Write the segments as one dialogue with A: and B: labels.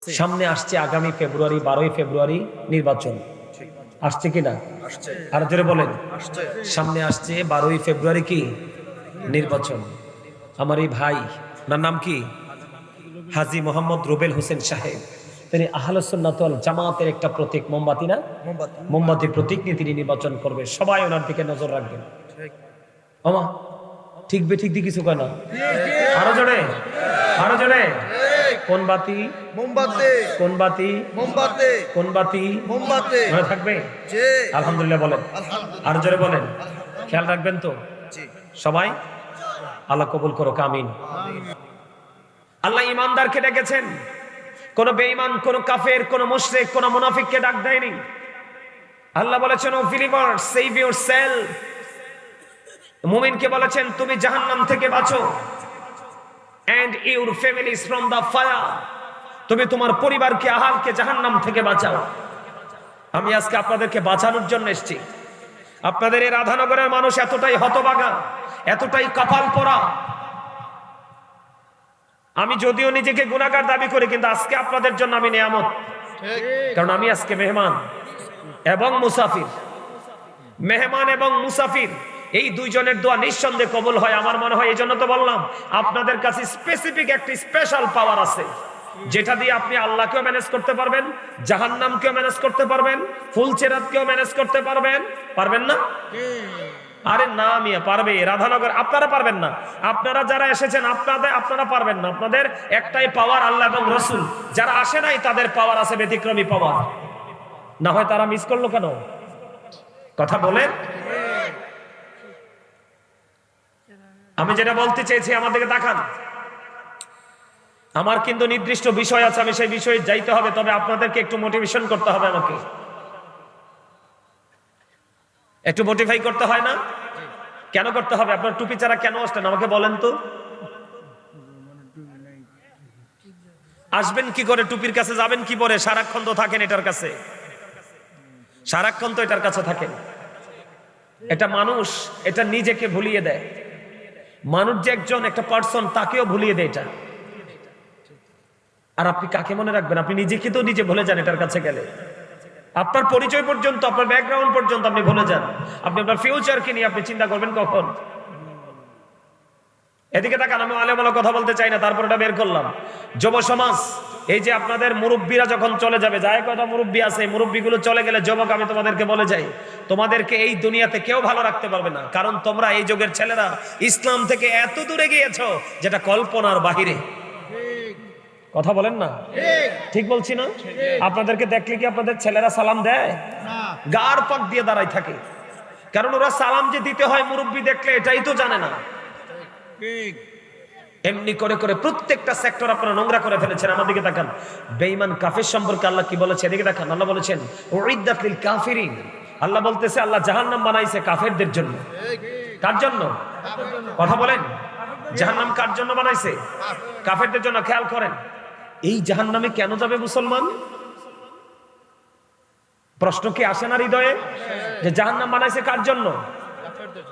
A: সামনে আসছে আগামী ফেব্রুয়ারি 12ই ফেব্রুয়ারি নির্বাচন আসছে কিনা? আর জোরে বলেন। সামনে আসছে 12ই ফেব্রুয়ারি কি নির্বাচন। আমার এই ভাই, ওনার নাম কি? হাজী মোহাম্মদ রুবেল হোসেন সাহেব। তিনি আহলে সুন্নাত ওয়াল জামাতের একটা প্রতীক, মোমবাতি না, মোমবাতির প্রতীক নিয়ে তিনি নির্বাচন করবে। সবাই ওনার দিকে নজর রাখবেন। আমা ঠিক বে ঠিক দি কিছু কয় না, আরো জোরে, আরো জোরে। কোন বাতি? মোমবাতি। কোন বাতি? মোমবাতি। কোন বাতি? মোমবাতি। মনে থাকবে? জি আলহামদুলিল্লাহ বলেন, আর জোরে বলেন। খেয়াল রাখবেন তো সবাই। আল্লাহ কবুল করো, আমিন। আল্লাহ ঈমানদারকে ডেকেছেন, কোন বেঈমান, কোন কাফের, কোন মুশরিক, কোন মুনাফিককে ডাক দেয়নি। আল্লাহ বলেছেন, ও বিলিভার সেভ ইয়োরসেলফ। মুমিনকে বলেছেন, তুমি জাহান্নাম থেকে বাঁচো। and your families from the fire, তুমি তোমার পরিবারকে, আহালকে জাহান্নাম থেকে বাঁচাও। আমি আজকে আপনাদেরকে বাঁচানোর জন্য এসেছি। আপনাদের এই রাধানগরের মানুষ এতটাই হতভাগা, এতটাই কপাল পোড়া। আমি যদিও নিজেকে গুনাহগার দাবি করি, কিন্তু আজকে আপনাদের জন্য আমি নিয়ামত, কারণ আমি আজকে মেহমান এবং মুসাফির। মেহমান এবং মুসাফির এই দুইজনের দোয়া নিঃসন্দেহে কবুল হয়। আমার মনে হয় এই জন্য তো বললাম, আপনাদের কাছে স্পেসিফিক একটি স্পেশাল পাওয়ার আছে, যেটা দিয়ে আপনি আল্লাহকেও ম্যানেজ করতে পারবেন, জাহান্নামকেও ম্যানেজ করতে পারবেন, ফুলচেরাতকেও ম্যানেজ করতে পারবেন। পারবেন না? আরে না মিয়া, পারবে। রাধানগর আপনারা পারবেন না, আপনারা যারা এসেছেন আপনারা পারবেন না। আপনাদের একটাই পাওয়ার, আল্লাহ এবং রসুল। যারা আসে নাই তাদের পাওয়ার আছে ব্যতিক্রমী পাওয়ার। না হয় তারা মিস করলো কেন? কথা বলেন। আমি যেটা বলতে চেয়েছি, আমাদেরকে দেখান। আমার কিন্তু নির্দিষ্ট বিষয় আছে, আমি সেই বিষয়ে যাইতে হবে। তবে আপনাদেরকে একটু মোটিভেশন করতে হবে, আমাকে একটু মোটিফাই করতে হয় না? কেন করতে হবে? আপনার টুপি ছাড়া কেন আসলেন আমাকে বলেন তো। আসবেন কি করে? টুপির কাছে যাবেন কি পরে? সারাক্ষণ তো থাকেন এটার কাছে, সারাক্ষণ তো এটার কাছে থাকেন। এটা মানুষ, এটা নিজেকে ভুলিয়ে দেয়। মানুষ যে একজন একটা পার্সন, তাকেও ভুলিয়ে দেয় এটা। আর আপনি কাকে মনে রাখবেন? আপনি নিজেকে তো নিজে ভুলে যান এটার কাছে গেলে। আপনার পরিচয় পর্যন্ত, আপনার ব্যাকগ্রাউন্ড পর্যন্ত আপনি ভুলে যান। আপনি আপনার ফিউচারকে নিয়ে আপনি চিন্তা করবেন কখন? এদিকে তাকান। আমি আলেমওয়ালা কথা বলতে চাই না, তারপর এটা বের করলাম। যুব সমাজ, এই যে আপনাদের মুরব্বীরা যখন চলে যাবে, যায় কয়টা মুরব্বী আছে, মুরব্বীগুলো চলে গেলে, যুবক আমি তোমাদেরকে বলে যাই, তোমাদেরকে এই দুনিয়াতে কেউ ভালো রাখতে পারবে না। কারণ তোমরা এই যুগের ছেলেরা ইসলাম থেকে এত দূরে গিয়েছো যেটা কল্পনার বাহিরে। কথা বলেন না? ঠিক বলছি না? আপনাদেরকে দেখলে কি আপনাদের ছেলেরা সালাম দেয়? গার পাক দিয়ে দাঁড়ায় থাকে। কারণ ওরা সালাম যে দিতে হয় মুরব্বী দেখলে, এটাই তো জানে না। এমনি করে করে প্রত্যেকটা সেক্টর আপনারা নোংরা করে ফেলেছেন। আমার দিকে তাকান। বেঈমান কাফের সম্পর্কে আল্লাহ কি বলেছে? এদিকে দেখান। আল্লাহ বলেছেন, উইদ্দাত লিল কাফিরিন। আল্লাহ বলতেছে, আল্লাহ জাহান্নাম বানাইছে কাফেরদের জন্য। কার জন্য? কথা বলেন। জাহান্নাম কার জন্য বানাইছে? কাফেরদের জন্য। খেয়াল করেন, এই জাহান্নামে কেন যাবে মুসলমান? প্রশ্ন কি আসে না হৃদয়ে যে জাহান্নাম বানাইছে কার জন্য?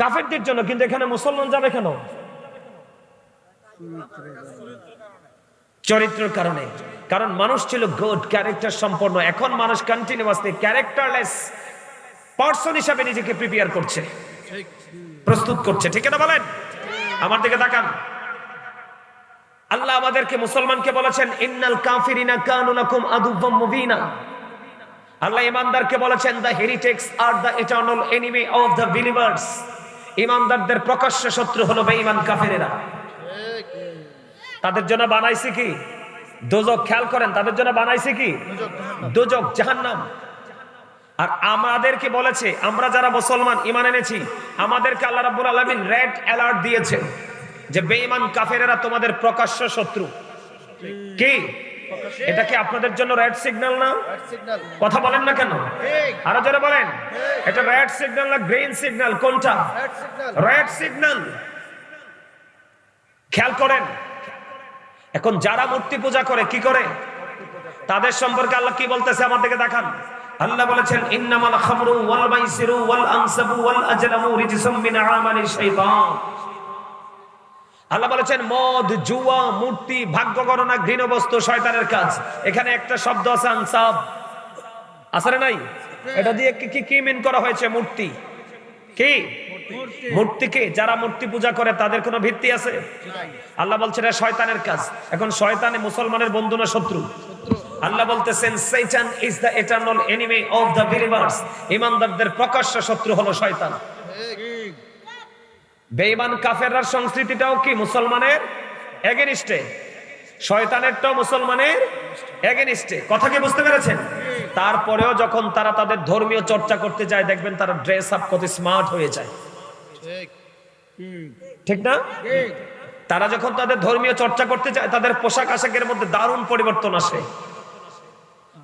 A: কাফেরদের জন্য। কিন্তু এখানে মুসলমান যাবে কেন? চরিত্রের কারণে। কারণ মানুষ ছিল গুড ক্যারেক্টার সম্পন্ন। এখন মানুষ কন্টিনিউয়াসলি ক্যারেক্টারলেস পারসন হিসাবে নিজেকে প্রিপেয়ার করছে, প্রস্তুত করছে। ঠিক না বলেন? আমার দিকে তাকান। আল্লাহ আমাদেরকে, মুসলমানকে বলেছেন, ইন্নাল কাফিরিনা কানু লাকুম আদুওয়াম মুবিনা। আল্লাহ ঈমানদারকে বলেছেন, the heretics are the eternal enemy of the believers. ঈমানদারদের প্রকাশ্য শত্রু হলো বেঈমান কাফেরেরা। তাদের জন্য বানাইছে কি? দোজক। খেয়াল করেন, তাদের জন্য বানাইছে কি? দোজক, জাহান্নাম। আর আমাদেরকে বলেছে, আমরা যারা মুসলমান ঈমান এনেছি, আমাদেরকে আল্লাহ রাব্বুল আলামিন রেড অ্যালার্ট দিয়েছে যে বেঈমান কাফেরেরা তোমাদের প্রকাশ্য শত্রু। কি এটা কি আপনাদের জন্য রেড সিগন্যাল না? কথা বলেন না কেন? আরো জোরে বলেন। এটা রেড সিগন্যাল না গ্রিন সিগন্যাল? কোনটা? Red signal. খেয়াল করেন। এখন যারা মূর্তি পূজা করে, কি করে, তাদের সম্পর্কে আল্লাহ কি বলতেছে? আমার দিকে দেখান। আল্লাহ বলেছেন, ইন্নামাল খামরু ওয়াল মাইসিরু ওয়াল আনসাবু ওয়াল আজলামু রিজসুম মিন আমালিশ শাইতান। আল্লাহ বলেছেন মদ, জুয়া, মূর্তি, ভাগ্য গণনা, ঘৃণ বস্তু শয়তানের কাজ। এখানে একটা শব্দ আছে আনসাব, আছে না নাই? এটা দিয়ে কি কি মিন করা হয়েছে? মূর্তি। কি মূর্তিকে যারা মূর্তি পূজা করে তাদের কোনো ভিত্তি আছে? আল্লাহ বলছেন এটা শয়তানের কাজ। এখন শয়তানে মুসলমানের বন্ধু না শত্রু? আল্লাহ বলতেছেন Satan is the eternal enemy of the believers. ঈমানদারদের প্রকাশ্য শত্রু হলো শয়তান। বেঈমান কাফেররা সংস্কৃতিটাও কি মুসলমানের এগেইনস্টে, শয়তানেরটাও মুসলমানের এগেইনস্টে। কথা কি বুঝতে পেরেছেন? তারপরেও যখন তারা তাদের ধর্মীয় চর্চা করতে যায় দেখবেন তারা ড্রেস আপ কত স্মার্ট হয়ে যায়, ঠিক না? তারা যখন তাদের ধর্মীয় চর্চা করতে যায় তাদের পোশাক আশাকের মধ্যে দারুণ পরিবর্তন আসে।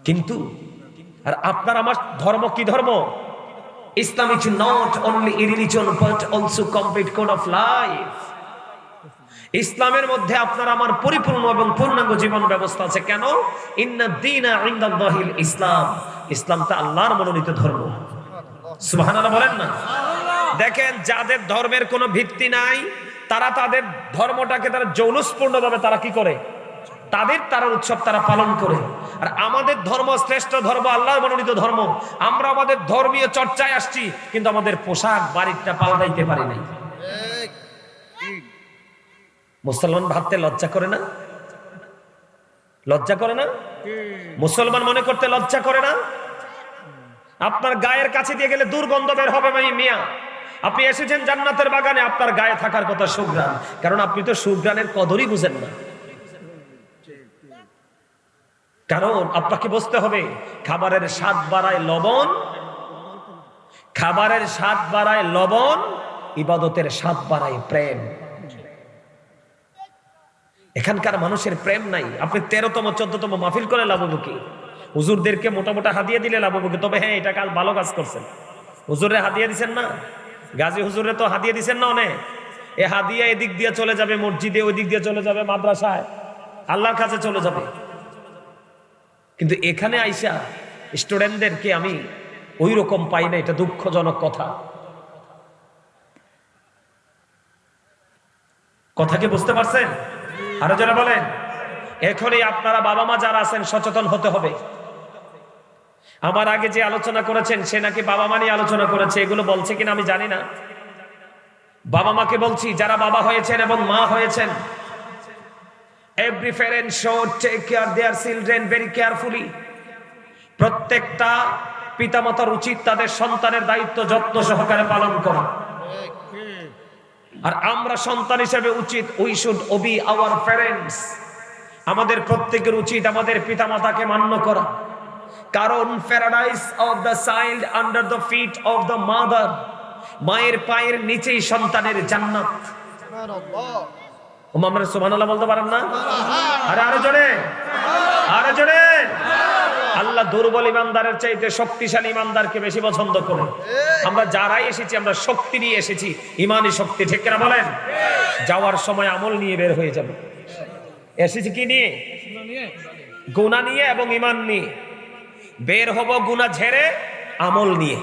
A: কিন্তু আর আপনার আমার ধর্ম কি ধর্ম? ইসলাম is not only a religion but also complete code of life. ইসলামের মধ্যে আপনার আমার পরিপূর্ণ এবং পূর্ণাঙ্গ জীবন ব্যবস্থা আছে। কেন? ইন্না দীনা ইনদাল্লাহিল ইসলাম। ইসলামটা আল্লাহর মনোনীত ধর্ম। সুবহানাল্লাহ বলেন না? দেখেন যাদের ধর্মের কোনো ভিত্তি নাই তারা তাদের ধর্মটাকে তারা জৌলুসপূর্ণভাবে তারা কি করে? তারা উৎসব তারা পালন করে। আর আমাদের ধর্ম শ্রেষ্ঠ ধর্ম, আল্লাহর মনোনীত ধর্ম। আমরা আমাদের ধর্মীয় চর্চায় আসছি কিন্তু আমাদের পোশাক বাড়িটা পাল্টাইতে পারি নাই। মুসলমান ভাবতে লজ্জা করে না? লজ্জা করে না? মুসলমান মনে করতে লজ্জা করে না? আপনার গায়ের কাছে দিয়ে গেলে দুর্গন্ধ বের হবে মিয়া। আপনি এসেছেন জান্নাতের বাগানে, আপনার গায়ে থাকার কথা সুঘ্রাণ, কারণ আপনি তো সুঘ্রাণের কদরই বুঝেন না। কারণ আপনাকে বুঝতে হবে খাবারের স্বাদ বাড়ায় লবণ, খাবারের স্বাদ বাড়ায় লবণ, ইবাদতের স্বাদ বাড়ায় প্রেম। এখানকার মানুষের প্রেম নাই। আপনি 13তম 14তম মাহফিল করে লাভ হবে কি? হুজুরদেরকে মোটা মোটা হাদিয়া দিলে লাভ হবে কি? তবে হ্যাঁ, এটা কাল ভালো কাজ করছেন। হুজুরে হাদিয়া দিচ্ছেন না, গাজী হুজুরে তো হাদিয়া দিচ্ছেন না অনেক। এ হাদিয়া এদিক দিয়ে চলে যাবে মসজিদে, ওই দিক দিয়ে চলে যাবে মাদ্রাসায়, আল্লাহর কাছে চলে যাবে। কিন্তু এখানে আইসা স্টুডেন্টদেরকে আমি ওই রকম পাই না, এটা দুঃখজনক কথা। কথা কি বুঝতে পারছেন? আরো যারা বলেন, এখনই আপনারা বাবা মা যারা আছেন সচেতন হতে হবে। আমার আগে যে আলোচনা করেছেন সে নাকি বাবা মা নিয়ে আলোচনা করেছে, এগুলো বলছে কিনা আমি জানি না। বাবা মাকে বলছি যারা বাবা হয়েছেন এবং মা হয়েছেন, every parent should take care their children very carefully. প্রত্যেকটা পিতামাতার উচিত তাদের সন্তানের দায়িত্ব যত্ন সহকারে পালন করা। আর আমরা সন্তান হিসেবে উচিত we should obey our parents. আমাদের প্রত্যেকের উচিত আমাদের পিতামাতাকে মান্য করা, কারণ paradise of the child under the feet of the mother. মায়ের পায়ের নিচেই সন্তানের জান্নাত। আমরা সুবহানাল্লাহ বলতে পারেন না? আরে আরো জোরে, আরো জোরে। আল্লাহ দুর্বল ইমানদারের চাইতে শক্তিশালী ইমানদারকে বেশি পছন্দ করে। আমরা যারাই এসেছি আমরা শক্তি নিয়ে এসেছি, ইমানি শক্তি, ঠিক কিনা বলেন? যাওয়ার সময় আমল নিয়ে বের হয়ে যাবে। এসেছি কি নিয়ে? গুনাহ নিয়ে এবং ইমান নিয়ে। বের হব গুনাহ ঝেড়ে আমল নিয়ে।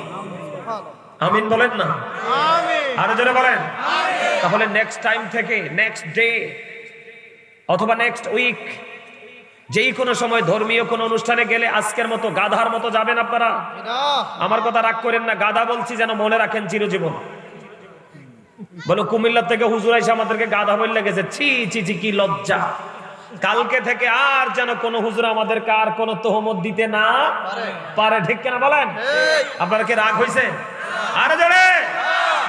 A: আমিন বলেন না? আরো জোরে বলেন। তাহলে নেক্সট টাইম থেকে, নেক্সট ডে অথবা নেক্সট উইক, যেই কোনো সময় ধর্মীয় কোনো অনুষ্ঠানে গেলে আজকের মতো গাধার মতো যাবেন আপনারা। আমার কথা রাগ করেন না, গাধা বলছি যেন মনে রাখেন চিরজীবন। বলো কুমিল্লা থেকে হুজুর আইসা আমাদেরকে গাধা বলে গেছে, ছি ছি ছি, কি লজ্জা। কালকে থেকে আর যেন কোন হুজুর আমাদেরকে আর কোন তহমত দিতে না পারে, ঠিক কিনা বলেন? আপনারা কি রাগ হয়েছে? আরে জোরে।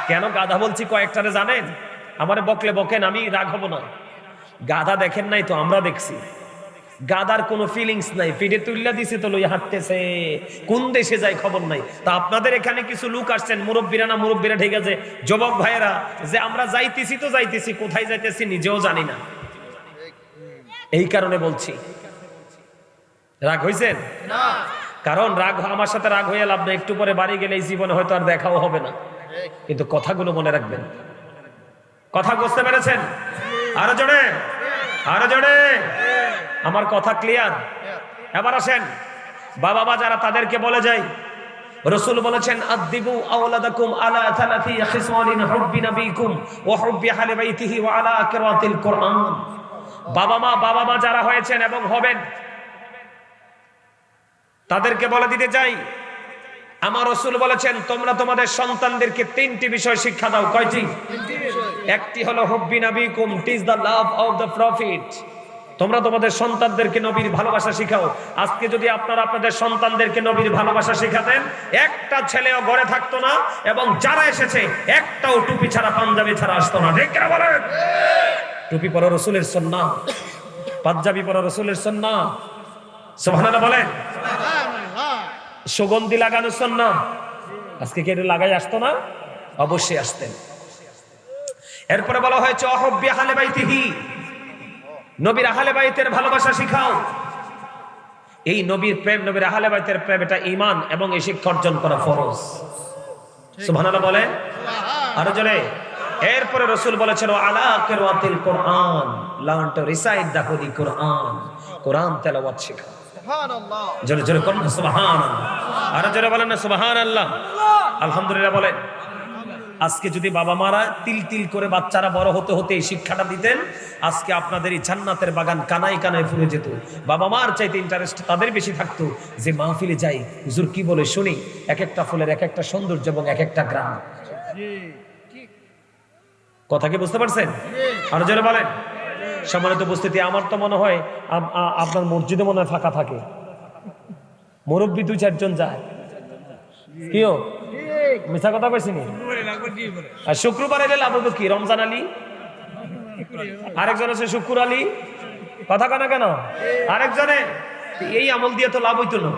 A: কেন গাধা বলছি কয়েকটারে জানেন? আমারে বকলে বকেন, আমি রাগ হব না। গাধা দেখেন নাই তো, আমরা দেখছি। গাদার কোনো ফিলিংস নাই, ফিডে তুল্লা দিছে তো লই হাঁটতেছে, কোন দেশে যায় খবর নাই। তা আপনাদের এখানে কিছু লোক আসছেন, মুরব্বীরা না মুরব্বীরা, ঠিক আছে, যুবক ভাইয়েরা, যে আমরা যাইতেছি তো যাইতেছি, কোথায় যাইতেছি নিজেও জানি না। এই কারণে বলছি, রাগ হইছেন না? কারণ রাগ, আমার সাথে রাগ হয়ে লাভ না। একটু পরে বাড়ি গেলে এই জীবনে হয়তো আর দেখাও হবে না, কিন্তু কথাগুলো মনে রাখবেন। কথা বুঝতে পেরেছেন? আরো জোরে, আরো জোরে। আমার কথা ক্লিয়ার? এবার আসেন, বাবা মা যারা তাদেরকে বলে যাই রাসূল বলেছেন আদিবু আওলাদাকুম আলা থালাথি খিসওয়ালিন হুব্বি নবীকুম ওয়া হুব্বি আহলি বাইতিহি ওয়া আলা কিরাতিল কুরআন। বাবা মা যারা হয়েছেন এবং হবেন তাদেরকে বলে দিতে চাই, আমার রাসূল বলেছেন তোমরা তোমাদের সন্তানদেরকে তিনটি বিষয় শিক্ষা দাও। কয়টি? একটি হলো হুব্বি নবীকুম, teach the love of the prophet. তোমরা তোমাদের সন্তানদেরকে নবীর ভালোবাসা শিখাও। আজকে যদি আপনারা আপনাদের সন্তানদেরকে নবীর ভালোবাসা শিখাতেন, একটা ছেলেও ঘরে থাকতো না, এবং যারা এসেছে একটাও টুপি ছাড়া পাঞ্জাবি ছাড়া আসতো না। ঠিক কিনা বলেন? টুপি পরা রাসূলের সুন্নাহ, পাঞ্জাবি পরা রাসূলের সুন্নাহ। সুবহানাল্লাহ বলেন। সুগন্ধি লাগানো সুন্নাহ। আজকে কি এটা লাগাই আসতো না? অবশ্যই আসতেন। এরপরে বলা হয়েছে অহুব্বি আহলি বাইতিহি, নবীর আহলে বাইতের ভালোবাসা শিখাও। এই নবীর প্রেম, নবীর আহলে বাইতের প্রেম, এটা ঈমান এবং এই শিক্ষা অর্জন করা ফরজ। সুবহানাল্লাহ বলে আরো জোরে। এরপরে রাসূল বলেছেন আলা কিরাতিল Quran, learn to recite the holy Quran, Quran তেলাওয়াত শিখাও। সুবহানাল্লাহ, জোরে জোরে করুন সুবহানাল্লাহ। আরো জোরে বলেন না সুবহানাল্লাহ। আলহামদুলিল্লাহ বলেন। আজকে যদি বাবা মারা তিল তিল করে বাচ্চারা বড় হতে হতে এই শিক্ষাটা দিতেন, আজকে আপনাদের এই জান্নাতের বাগান কানায় কানায় ফুলে যেত। বাবা মার চাইতে ইন্টারেস্ট তাদের বেশি থাকতো যে মাহফিলে যাই, হুজুর কি বলে শুনি, এক একটা ফুলের এক একটা সৌন্দর্য এবং এক একটা গ্রাম। কথা কি বুঝতে পারছেন? আর জোরে বলেন। সম্মানিত উপস্থিতি, আমার তো মনে হয় আপনার মসজিদে মনে হয় ফাঁকা থাকে, মুরব্বী 2-4 যায়। কিও মিথ্যা কথা কইছিনি? আর শুক্রবার এলে লাভ হতো কি? রমজান আলী, আরেকজন আছে শুকুর আলী। কথা কেন কেন আরেকজনে? এই আমল দিয়ে তো লাভ হইতো না।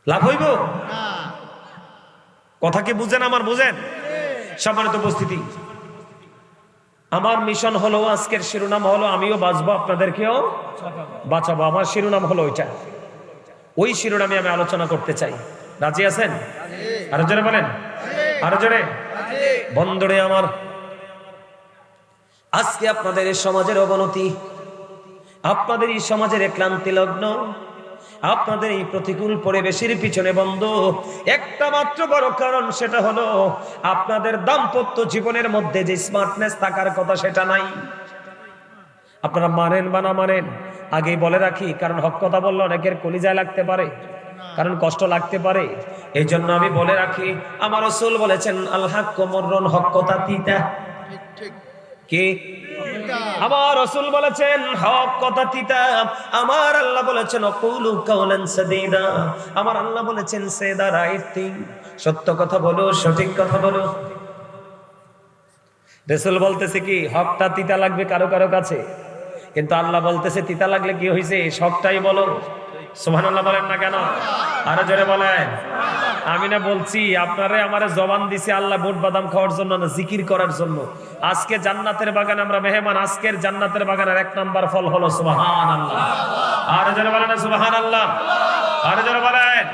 A: লাভ হইব? কথা কি বুঝেন? আমার বুঝেন? সম্মানিত উপস্থিতি, আমার মিশন হলো, আজকের শিরোনাম হলো আমিও বাঁচবো আপনাদেরকেও বাঁচাবো। আমার শিরোনাম হলো ওইটা। ওই শিরোনামে আমি আলোচনা করতে চাই। রাজি আছেন? আরো জোরে বলেন, আরো জোরে। বন্ধুরে আমার, আজকে আপনাদের এই সমাজের অবনতি, আপনাদের এই সমাজের ক্লান্তি লগ্ন, আপনাদের এই প্রতিকূল পরিবেশের পিছনে বন্ধু একটা মাত্র বড় কারণ, সেটা হলো আপনাদের দাম্পত্য জীবনের মধ্যে যে স্মার্টনেস থাকার কথা সেটা নাই। আপনারা মানেন বা না মানেন, আগেই বলে রাখি, কারণ হক কথা বললে অনেকের কলিজায় লাগতে পারে, কারণ কষ্ট লাগতে পারে। এই জন্য আমি বলে রাখি, আমার রাসূল বলেছেন আল হাক্কু মুররুন, হক কথা তিতা। কি? আমার রাসূল বলেছেন হক কথা তিতা। আমার আল্লাহ বলেছেন কুলু কাওলান সাদীদা। আমার আল্লাহ বলেছেন সে দা রাইট থিং, সত্য কথা বলো, সঠিক কথা বলো। রাসূল বলতেছে কি হকটা তিতা লাগবে কারো কারো কাছে, কিন্তু আল্লাহ বলতেছে তিতা লাগলে কি হইছে, সবটাই বলো। সুবহানাল্লাহ বলেন না কেন? আরো জোরে বলেন। আমি না বলছি আপনারে আমারে জবান দিছে আল্লাহ বুট বাদাম খাওয়ার জন্য না, জিকির করার জন্য। আজকে জান্নাতের বাগানে আমরা মেহমান, আজকের জান্নাতের বাগানের 1 নাম্বার ফল হলো সুবহানাল্লাহ। আরো জোরে বলেন সুবহানাল্লাহ। আরো জোরে বলেন।